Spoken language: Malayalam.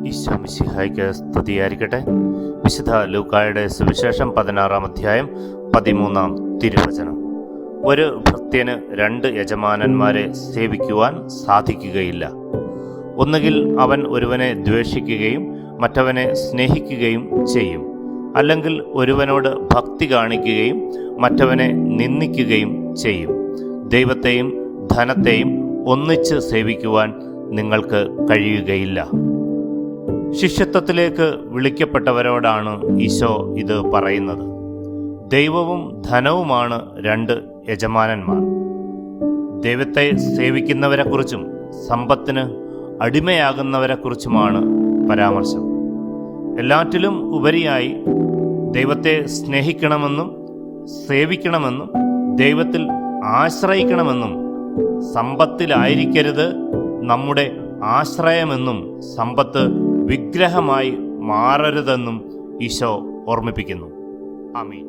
ഈശോ മിശിഹായ്ക്ക് സ്തുതിയായിരിക്കട്ടെ. വിശുദ്ധ ലൂക്കായുടെ സുവിശേഷം 16-ാം അധ്യായം 13-ാം തിരുവചനം. ഒരു ഭൃത്യന് 2 യജമാനന്മാരെ സേവിക്കുവാൻ സാധിക്കുകയില്ല. ഒന്നുകിൽ അവൻ ഒരുവനെ ദ്വേഷിക്കുകയും മറ്റവനെ സ്നേഹിക്കുകയും ചെയ്യും, അല്ലെങ്കിൽ ഒരുവനോട് ഭക്തി കാണിക്കുകയും മറ്റവനെ നിന്ദിക്കുകയും ചെയ്യും. ദൈവത്തെയും ധനത്തെയും ഒന്നിച്ച് സേവിക്കുവാൻ നിങ്ങൾക്ക് കഴിയുകയില്ല. ശിഷ്യത്വത്തിലേക്ക് വിളിക്കപ്പെട്ടവരോടാണ് ഈശോ ഇത് പറയുന്നത്. ദൈവവും ധനവുമാണ് 2 യജമാനന്മാർ. ദൈവത്തെ സേവിക്കുന്നവരെക്കുറിച്ചും സമ്പത്തിന് അടിമയാകുന്നവരെക്കുറിച്ചുമാണ് പരാമർശം. എല്ലാറ്റിലും ഉപരിയായി ദൈവത്തെ സ്നേഹിക്കണമെന്നും സേവിക്കണമെന്നും ദൈവത്തിൽ ആശ്രയിക്കണമെന്നും സമ്പത്തിലായിരിക്കരുത് നമ്മുടെ ആശ്രയമെന്നും സമ്പത്ത് വിഗ്രഹമായി മാറരുതെന്നും ഈശോ ഓർമ്മിപ്പിക്കുന്നു. ആമീൻ.